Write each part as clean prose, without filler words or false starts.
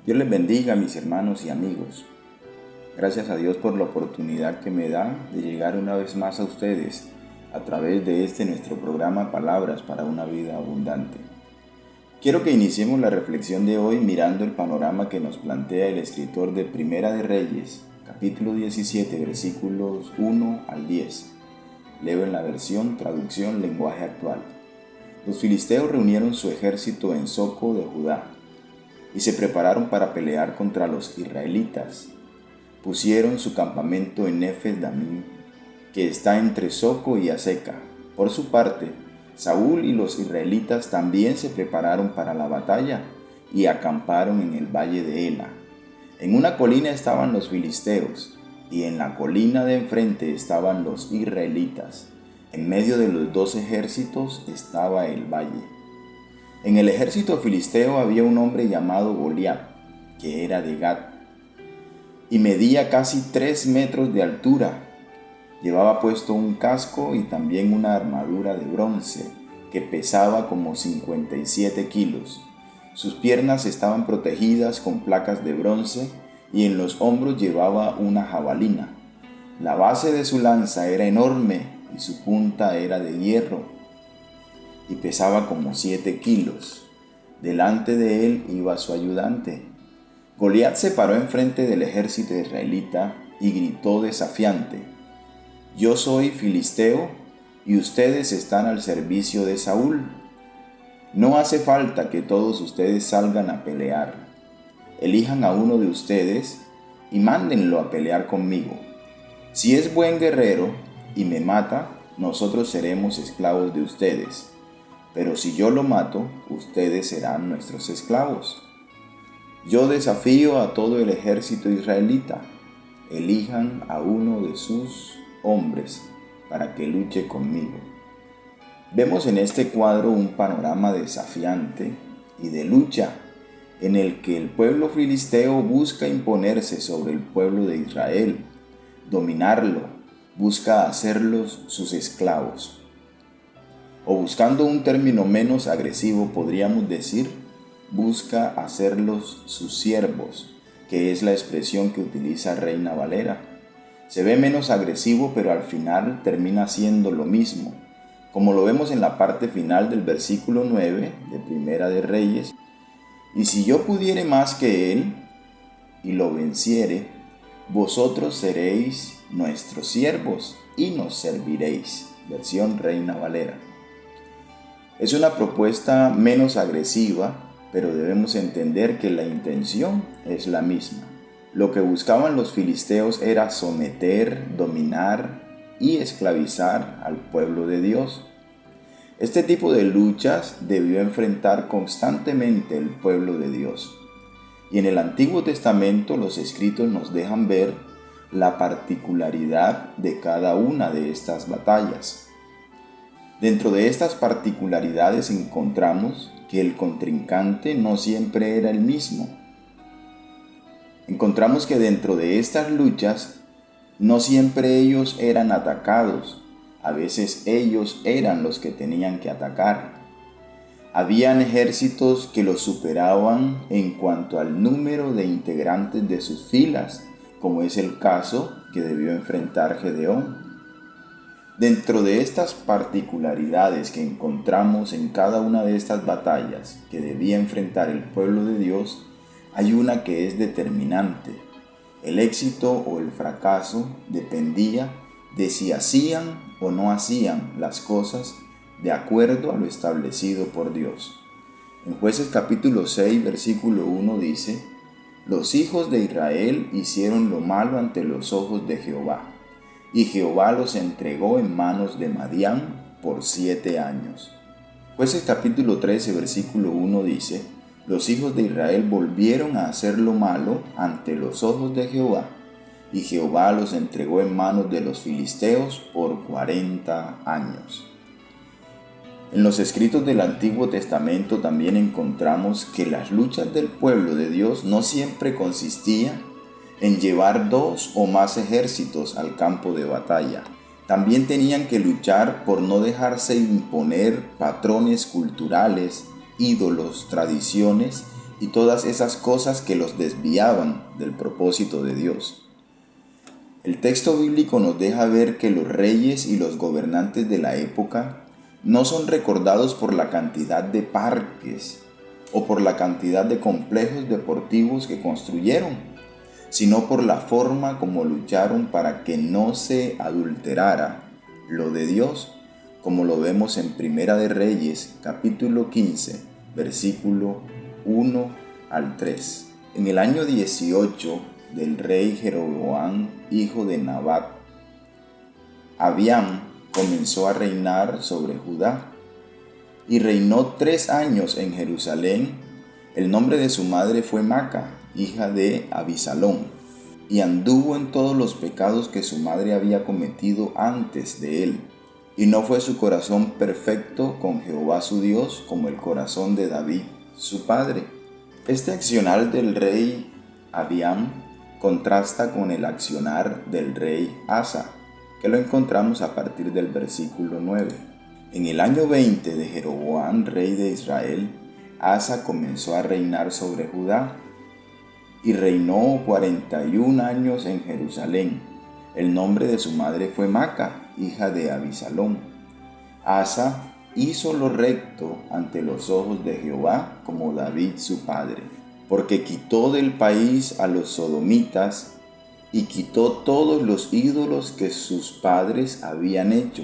Dios les bendiga, mis hermanos y amigos. Gracias a Dios por la oportunidad que me da de llegar una vez más a ustedes a través de nuestro programa Palabras para una vida abundante. Quiero que iniciemos la reflexión de hoy mirando el panorama que nos plantea el escritor de Primera de Reyes, capítulo 17, versículos 1 al 10. Leo en la versión traducción lenguaje actual. Los filisteos reunieron su ejército en Soco de Judá y se prepararon para pelear contra los israelitas. Pusieron su campamento en Efes-Damim, que está entre Soco y Azeca. Por su parte, Saúl y los israelitas también se prepararon para la batalla y acamparon en el valle de Ela. En una colina estaban los filisteos y en la colina de enfrente estaban los israelitas. En medio de los dos ejércitos estaba el valle. En el ejército filisteo había un hombre llamado Goliat, que era de Gat, y medía casi 3 metros de altura. Llevaba puesto un casco y también una armadura de bronce, que pesaba como 57 kilos. Sus piernas estaban protegidas con placas de bronce y en los hombros llevaba una jabalina. La base de su lanza era enorme y su punta era de hierro y pesaba como 7 kilos. Delante de él iba su ayudante. Goliat se paró enfrente del ejército israelita y gritó desafiante: «Yo soy filisteo y ustedes están al servicio de Saúl. No hace falta que todos ustedes salgan a pelear. Elijan a uno de ustedes y mándenlo a pelear conmigo. Si es buen guerrero y me mata, nosotros seremos esclavos de ustedes. Pero si yo lo mato, ustedes serán nuestros esclavos. Yo desafío a todo el ejército israelita. Elijan a uno de sus hombres para que luche conmigo». Vemos en este cuadro un panorama desafiante y de lucha en el que el pueblo filisteo busca imponerse sobre el pueblo de Israel, dominarlo, busca hacerlos sus esclavos. O buscando un término menos agresivo, podríamos decir, busca hacerlos sus siervos, que es la expresión que utiliza Reina Valera. Se ve menos agresivo, pero al final termina siendo lo mismo, como lo vemos en la parte final del versículo 9 de Primera de Reyes. «Y si yo pudiere más que él, y lo venciere, vosotros seréis nuestros siervos, y nos serviréis». Versión Reina Valera. Es una propuesta menos agresiva, pero debemos entender que la intención es la misma. Lo que buscaban los filisteos era someter, dominar y esclavizar al pueblo de Dios. Este tipo de luchas debió enfrentar constantemente el pueblo de Dios. Y en el Antiguo Testamento los escritos nos dejan ver la particularidad de cada una de estas batallas. Dentro de estas particularidades encontramos que el contrincante no siempre era el mismo. Encontramos que dentro de estas luchas no siempre ellos eran atacados, a veces ellos eran los que tenían que atacar. Habían ejércitos que los superaban en cuanto al número de integrantes de sus filas, como es el caso que debió enfrentar Gedeón. Dentro de estas particularidades que encontramos en cada una de estas batallas que debía enfrentar el pueblo de Dios, hay una que es determinante. El éxito o el fracaso dependía de si hacían o no hacían las cosas de acuerdo a lo establecido por Dios. En Jueces capítulo 6, versículo 1 dice: «Los hijos de Israel hicieron lo malo ante los ojos de Jehová, y Jehová los entregó en manos de Madián por 7 años». Jueces capítulo 13, versículo 1 dice: «Los hijos de Israel volvieron a hacer lo malo ante los ojos de Jehová, y Jehová los entregó en manos de los filisteos por 40 años». En los escritos del Antiguo Testamento también encontramos que las luchas del pueblo de Dios no siempre consistían en llevar 2 o más ejércitos al campo de batalla. También tenían que luchar por no dejarse imponer patrones culturales, ídolos, tradiciones y todas esas cosas que los desviaban del propósito de Dios. El texto bíblico nos deja ver que los reyes y los gobernantes de la época no son recordados por la cantidad de parques o por la cantidad de complejos deportivos que construyeron, sino por la forma como lucharon para que no se adulterara lo de Dios, como lo vemos en Primera de Reyes, capítulo 15, versículo 1 al 3. En el año 18 del rey Jeroboam, hijo de Nabat, Abiam comenzó a reinar sobre Judá y reinó 3 años en Jerusalén. El nombre de su madre fue Maca, hija de Abisalom, y anduvo en todos los pecados que su madre había cometido antes de él. Y no fue su corazón perfecto con Jehová su Dios como el corazón de David su padre. Este accionar del rey Abiam contrasta con el accionar del rey Asa, que lo encontramos a partir del versículo 9. En el año 20 de Jeroboam, rey de Israel, Asa comenzó a reinar sobre Judá y reinó 41 años en Jerusalén. El nombre de su madre fue Maca, hija de Abisalom. Asa hizo lo recto ante los ojos de Jehová como David su padre, porque quitó del país a los sodomitas y quitó todos los ídolos que sus padres habían hecho.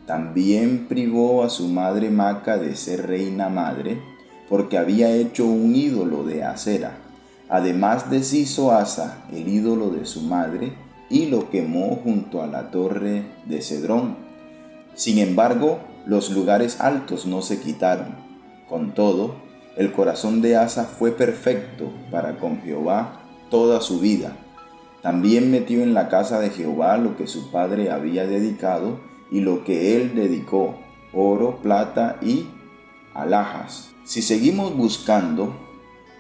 También privó a su madre Maca de ser reina madre, porque había hecho un ídolo de Acera. Además deshizo Asa el ídolo de su madre y lo quemó junto a la torre de Cedrón. Sin embargo, los lugares altos no se quitaron. Con todo, el corazón de Asa fue perfecto para con Jehová toda su vida. También metió en la casa de Jehová lo que su padre había dedicado y lo que él dedicó, oro, plata y alhajas. Si seguimos buscando,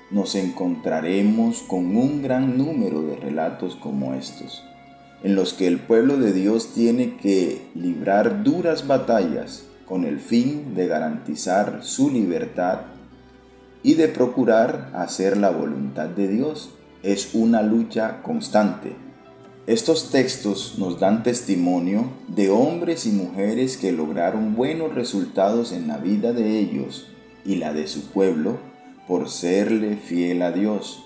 nos encontraremos con un gran número de relatos como estos, en los que el pueblo de Dios tiene que librar duras batallas con el fin de garantizar su libertad y de procurar hacer la voluntad de Dios. Es una lucha constante. Estos textos nos dan testimonio de hombres y mujeres que lograron buenos resultados en la vida de ellos y la de su pueblo por serle fiel a Dios.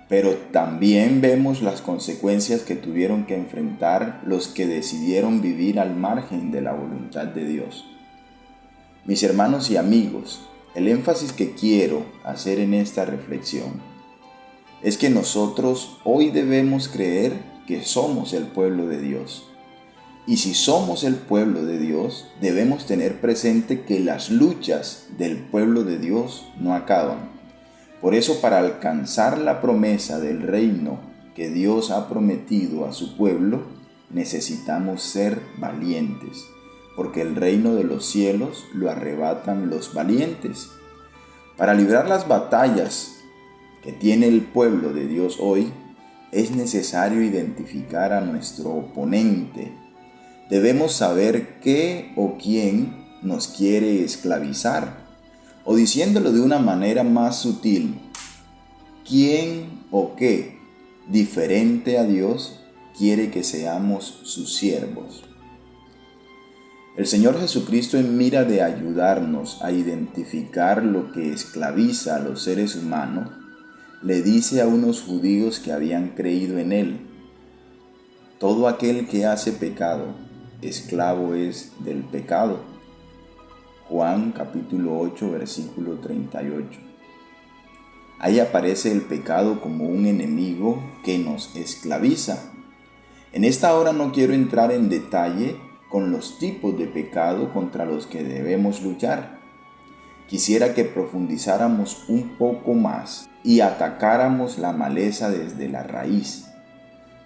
Pero también vemos las consecuencias que tuvieron que enfrentar los que decidieron vivir al margen de la voluntad de Dios. Mis hermanos y amigos, el énfasis que quiero hacer en esta reflexión es que nosotros hoy debemos creer que somos el pueblo de Dios. Y si somos el pueblo de Dios, debemos tener presente que las luchas del pueblo de Dios no acaban. Por eso, para alcanzar la promesa del reino que Dios ha prometido a su pueblo, necesitamos ser valientes, porque el reino de los cielos lo arrebatan los valientes. Para librar las batallas que tiene el pueblo de Dios hoy, es necesario identificar a nuestro oponente. Debemos saber qué o quién nos quiere esclavizar, o diciéndolo de una manera más sutil, quién o qué diferente a Dios quiere que seamos sus siervos. El Señor Jesucristo, en mira de ayudarnos a identificar lo que esclaviza a los seres humanos, le dice a unos judíos que habían creído en Él: todo aquel que hace pecado, esclavo es del pecado. Juan capítulo 8, versículo 38. Ahí aparece el pecado como un enemigo que nos esclaviza. En esta hora no quiero entrar en detalle con los tipos de pecado contra los que debemos luchar. Quisiera que profundizáramos un poco más y atacáramos la maleza desde la raíz,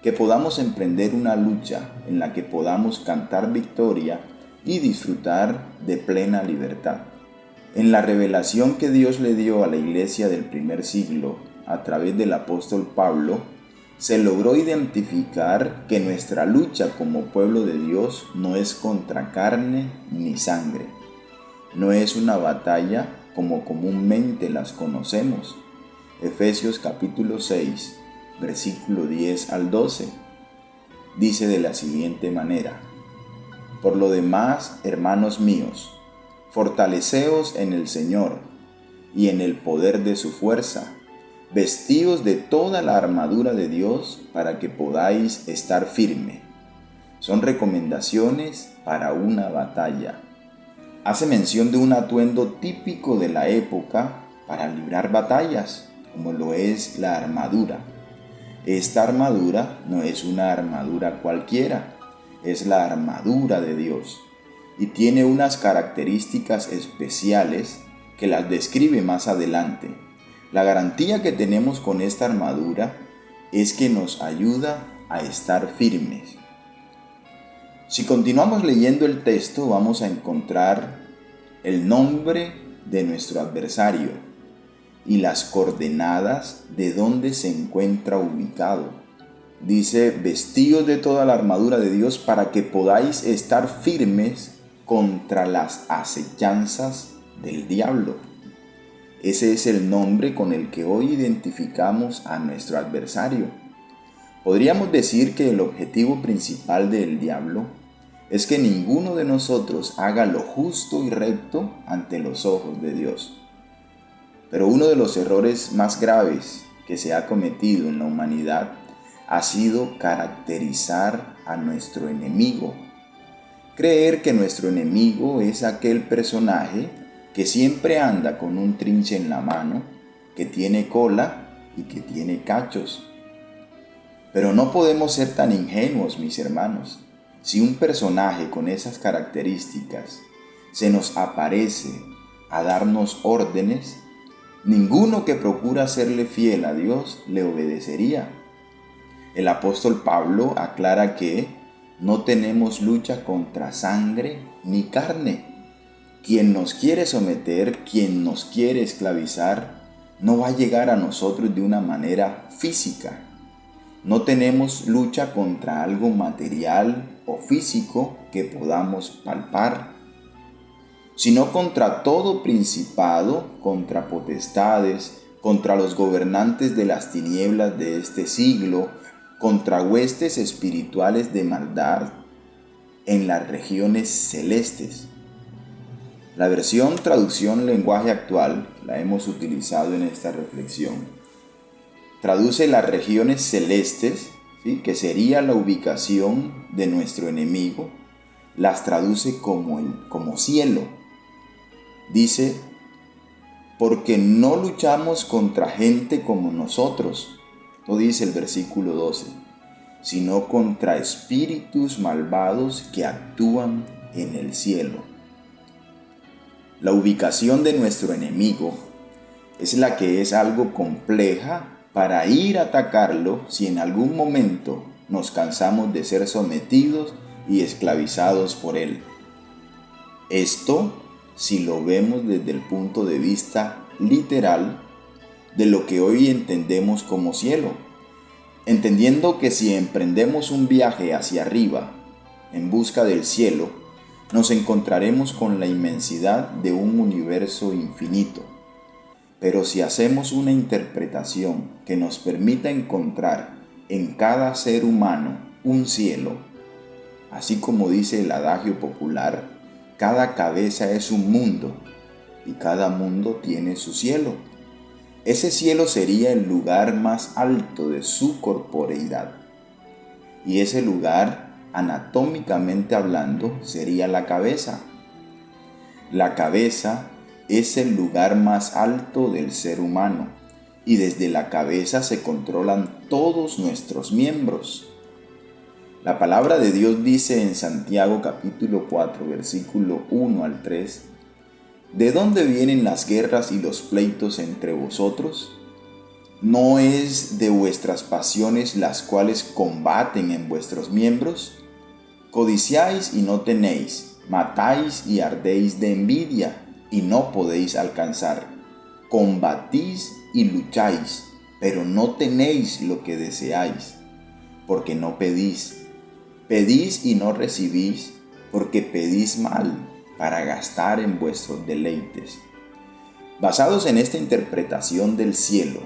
que podamos emprender una lucha en la que podamos cantar victoria y disfrutar de plena libertad. En la revelación que Dios le dio a la iglesia del primer siglo a través del apóstol Pablo, se logró identificar que nuestra lucha como pueblo de Dios no es contra carne ni sangre. No es una batalla como comúnmente las conocemos. Efesios capítulo 6, versículo 10 al 12. Dice de la siguiente manera: Por lo demás, hermanos míos, fortaleceos en el Señor y en el poder de su fuerza, vestíos de toda la armadura de Dios para que podáis estar firme. Son recomendaciones para una batalla. Hace mención de un atuendo típico de la época para librar batallas, como lo es la armadura. Esta armadura no es una armadura cualquiera, es la armadura de Dios y tiene unas características especiales que las describe más adelante. La garantía que tenemos con esta armadura es que nos ayuda a estar firmes. Si continuamos leyendo el texto, vamos a encontrar el nombre de nuestro adversario y las coordenadas de donde se encuentra ubicado. Dice: vestíos de toda la armadura de Dios para que podáis estar firmes contra las acechanzas del diablo. Ese es el nombre con el que hoy identificamos a nuestro adversario. Podríamos decir que el objetivo principal del diablo es que ninguno de nosotros haga lo justo y recto ante los ojos de Dios. Pero uno de los errores más graves que se ha cometido en la humanidad ha sido caracterizar a nuestro enemigo. Creer que nuestro enemigo es aquel personaje que siempre anda con un trinche en la mano, que tiene cola y que tiene cachos. Pero no podemos ser tan ingenuos, mis hermanos. Si un personaje con esas características se nos aparece a darnos órdenes, ninguno que procura serle fiel a Dios le obedecería. El apóstol Pablo aclara que no tenemos lucha contra sangre ni carne. Quien nos quiere someter, quien nos quiere esclavizar, no va a llegar a nosotros de una manera física. No tenemos lucha contra algo material o físico que podamos palpar, sino contra todo principado, contra potestades, contra los gobernantes de las tinieblas de este siglo, contra huestes espirituales de maldad en las regiones celestes. La versión traducción lenguaje actual la hemos utilizado en esta reflexión. Traduce las regiones celestes, ¿sí?, que sería la ubicación de nuestro enemigo, las traduce como cielo. Dice: porque no luchamos contra gente como nosotros, lo dice el versículo 12, sino contra espíritus malvados que actúan en el cielo. La ubicación de nuestro enemigo es la que es algo compleja para ir a atacarlo si en algún momento nos cansamos de ser sometidos y esclavizados por él. Esto si lo vemos desde el punto de vista literal de lo que hoy entendemos como cielo, entendiendo que si emprendemos un viaje hacia arriba en busca del cielo, nos encontraremos con la inmensidad de un universo infinito. Pero si hacemos una interpretación que nos permita encontrar en cada ser humano un cielo, así como dice el adagio popular, cada cabeza es un mundo y cada mundo tiene su cielo. Ese cielo sería el lugar más alto de su corporeidad. Y ese lugar, anatómicamente hablando, sería la cabeza. La cabeza es el lugar más alto del ser humano y desde la cabeza se controlan todos nuestros miembros. La palabra de Dios dice en Santiago capítulo 4, versículo 1 al 3, ¿de dónde vienen las guerras y los pleitos entre vosotros? ¿No es de vuestras pasiones las cuales combaten en vuestros miembros? Codiciáis y no tenéis, matáis y ardéis de envidia y no podéis alcanzar. Combatís y lucháis, pero no tenéis lo que deseáis, porque no pedís. Pedís y no recibís, porque pedís mal, para gastar en vuestros deleites. Basados en esta interpretación del cielo,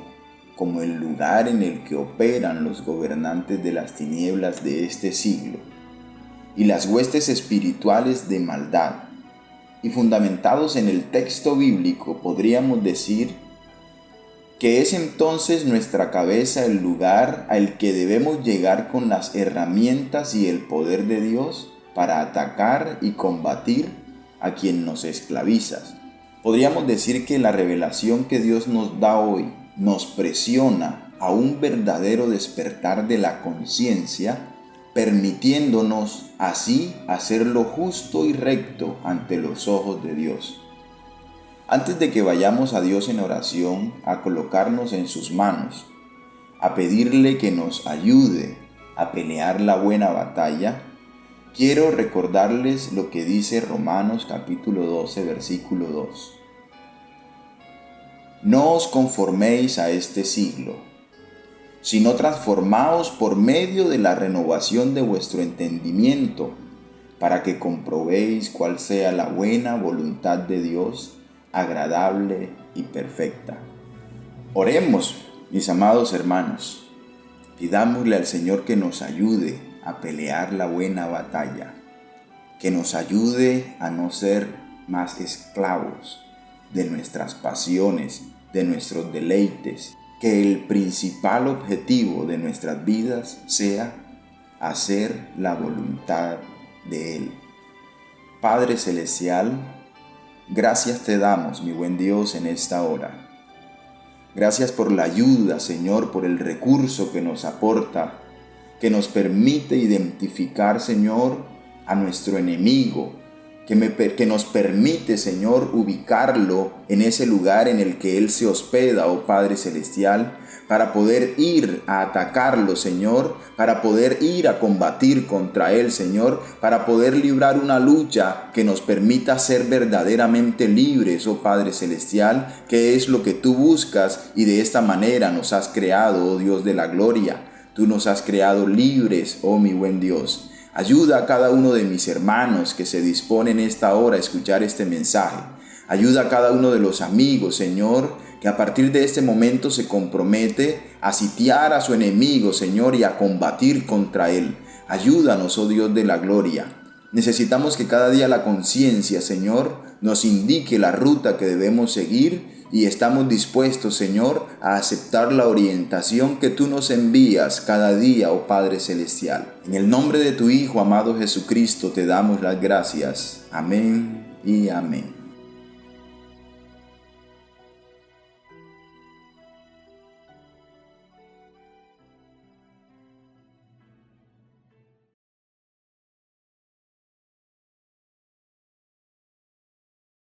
como el lugar en el que operan los gobernantes de las tinieblas de este siglo, y las huestes espirituales de maldad, y fundamentados en el texto bíblico, podríamos decir que es entonces nuestra cabeza el lugar al que debemos llegar con las herramientas y el poder de Dios para atacar y combatir a quien nos esclaviza. Podríamos decir que la revelación que Dios nos da hoy nos presiona a un verdadero despertar de la conciencia, permitiéndonos así hacer lo justo y recto ante los ojos de Dios. Antes de que vayamos a Dios en oración, a colocarnos en sus manos, a pedirle que nos ayude a pelear la buena batalla, quiero recordarles lo que dice Romanos capítulo 12, versículo 2. No os conforméis a este siglo, sino transformaos por medio de la renovación de vuestro entendimiento, para que comprobéis cuál sea la buena voluntad de Dios, agradable y perfecta. Oremos, mis amados hermanos. Pidámosle al Señor que nos ayude a pelear la buena batalla, que nos ayude a no ser más esclavos de nuestras pasiones, de nuestros deleites, que el principal objetivo de nuestras vidas sea hacer la voluntad de Él. Padre Celestial, gracias te damos, mi buen Dios, en esta hora. Gracias por la ayuda, Señor, por el recurso que nos aporta, que nos permite identificar, Señor, a nuestro enemigo, que nos permite, Señor, ubicarlo en ese lugar en el que Él se hospeda, oh Padre Celestial, para poder ir a atacarlo, Señor, para poder ir a combatir contra Él, Señor, para poder librar una lucha que nos permita ser verdaderamente libres, oh Padre Celestial, que es lo que tú buscas y de esta manera nos has creado, oh Dios de la gloria. Tú nos has creado libres, oh mi buen Dios. Ayuda a cada uno de mis hermanos que se disponen esta hora a escuchar este mensaje. Ayuda a cada uno de los amigos, Señor, que a partir de este momento se compromete a sitiar a su enemigo, Señor, y a combatir contra él. Ayúdanos, oh Dios de la gloria. Necesitamos que cada día la conciencia, Señor, nos indique la ruta que debemos seguir y estamos dispuestos, Señor, a aceptar la orientación que tú nos envías cada día, oh Padre Celestial. En el nombre de tu Hijo, amado Jesucristo, te damos las gracias. Amén y amén.